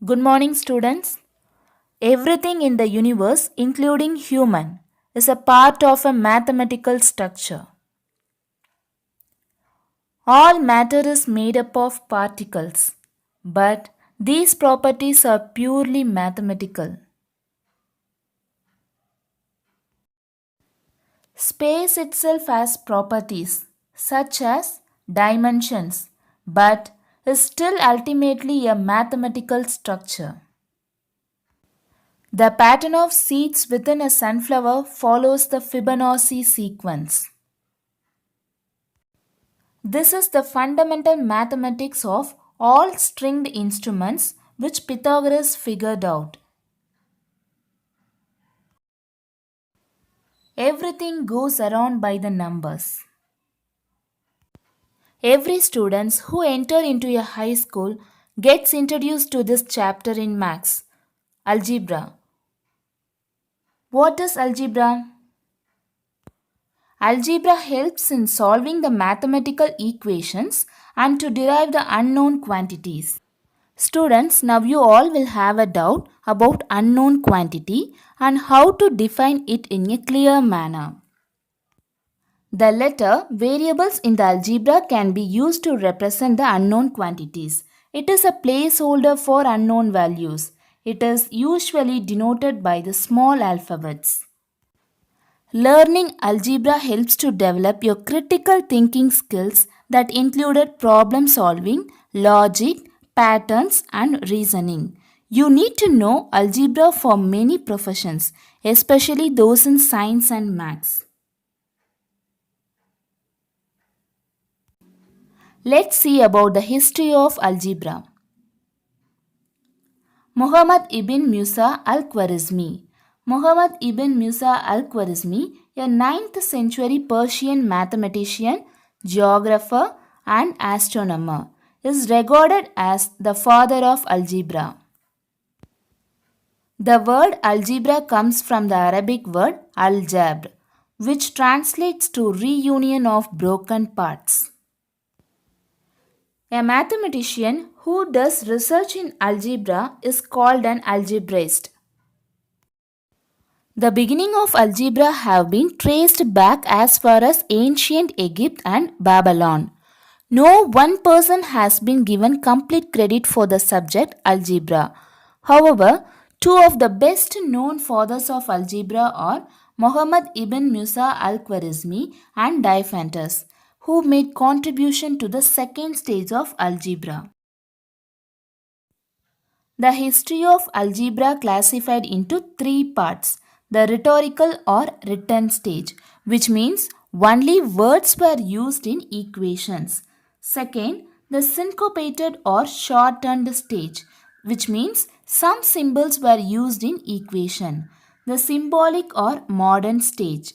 Good morning, students. Everything in the universe, including human, is a part of a mathematical structure. All matter is made up of particles, but these properties are purely mathematical. Space itself has properties such as dimensions, but is still ultimately a mathematical structure. The pattern of seeds within a sunflower follows the Fibonacci sequence. This is the fundamental mathematics of all stringed instruments which Pythagoras figured out. Everything goes around by the numbers. Every student who enter into a high school gets introduced to this chapter in maths, algebra. What is algebra? Algebra helps in solving the mathematical equations and to derive the unknown quantities. Students, now you all will have a doubt about unknown quantity and how to define it in a clear manner. The letter variables in the algebra can be used to represent the unknown quantities. It is a placeholder for unknown values. It is usually denoted by the small alphabets. Learning algebra helps to develop your critical thinking skills that included problem solving, logic, patterns, and reasoning. You need to know algebra for many professions, especially those in science and maths. Let's see about the history of algebra. Muhammad ibn Musa al-Khwarizmi. Muhammad ibn Musa al-Khwarizmi, a 9th century Persian mathematician, geographer, and astronomer, is regarded as the father of algebra. The word algebra comes from the Arabic word al-jabr, which translates to reunion of broken parts. A mathematician who does research in algebra is called an algebraist. The beginning of algebra have been traced back as far as ancient Egypt and Babylon. No one person has been given complete credit for the subject algebra. However, two of the best known fathers of algebra are Muhammad ibn Musa al-Khwarizmi and Diophantus, who made contribution to the second stage of algebra. The history of algebra classified into three parts: the rhetorical or written stage, which means only words were used in equations. Second, the syncopated or shortened stage, which means some symbols were used in equation. The symbolic or modern stage.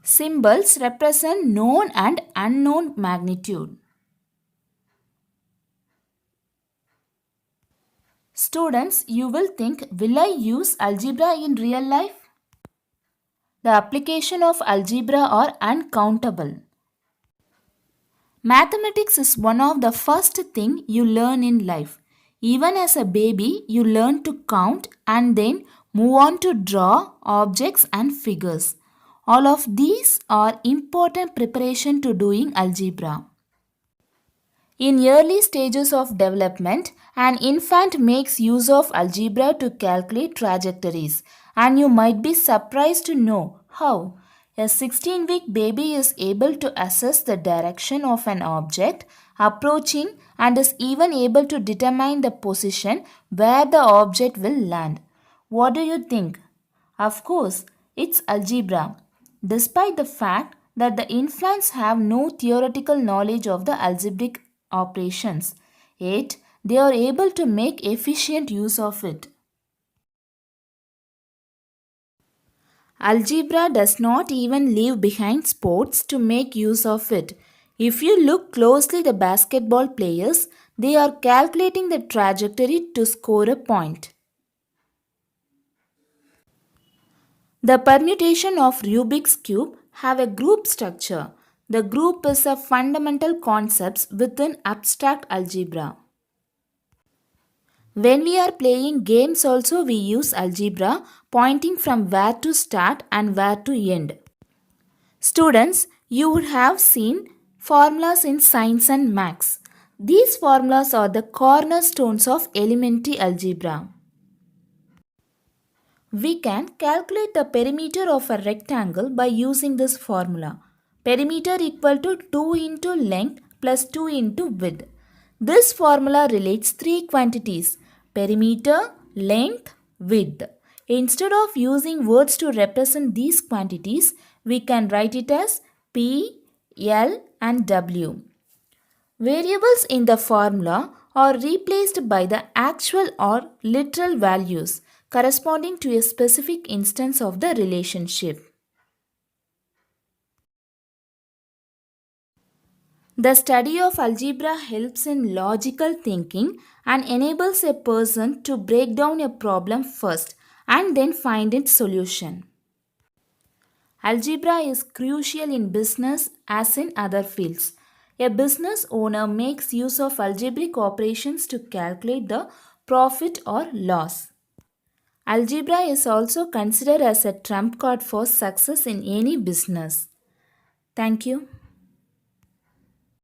Symbols represent known and unknown magnitude. Students, you will think, will I use algebra in real life? The application of algebra are uncountable. Mathematics is one of the first thing you learn in life. Even as a baby, you learn to count and then move on to draw objects and figures. All of these are important preparation to doing algebra. In early stages of development, an infant makes use of algebra to calculate trajectories, and you might be surprised to know how. A 16-week baby is able to assess the direction of an object approaching and is even able to determine the position where the object will land. What do you think? Of course, it's algebra. Despite the fact that the infants have no theoretical knowledge of the algebraic operations, yet they are able to make efficient use of it. Algebra does not even leave behind sports to make use of it. If you look closely the basketball players, they are calculating the trajectory to score a point. The permutation of Rubik's cube have a group structure. The group is a fundamental concept within abstract algebra. When we are playing games also we use algebra, pointing from where to start and where to end. Students, you would have seen formulas in science and maths. These formulas are the cornerstones of elementary algebra. We can calculate the perimeter of a rectangle by using this formula. Perimeter equal to 2 into length plus 2 into width. This formula relates three quantities: perimeter, length, width. Instead of using words to represent these quantities, we can write it as P, L and W. Variables in the formula are replaced by the actual or literal values corresponding to a specific instance of the relationship. The study of algebra helps in logical thinking and enables a person to break down a problem first and then find its solution. Algebra is crucial in business as in other fields. A business owner makes use of algebraic operations to calculate the profit or loss. Algebra is also considered as a trump card for success in any business. Thank you.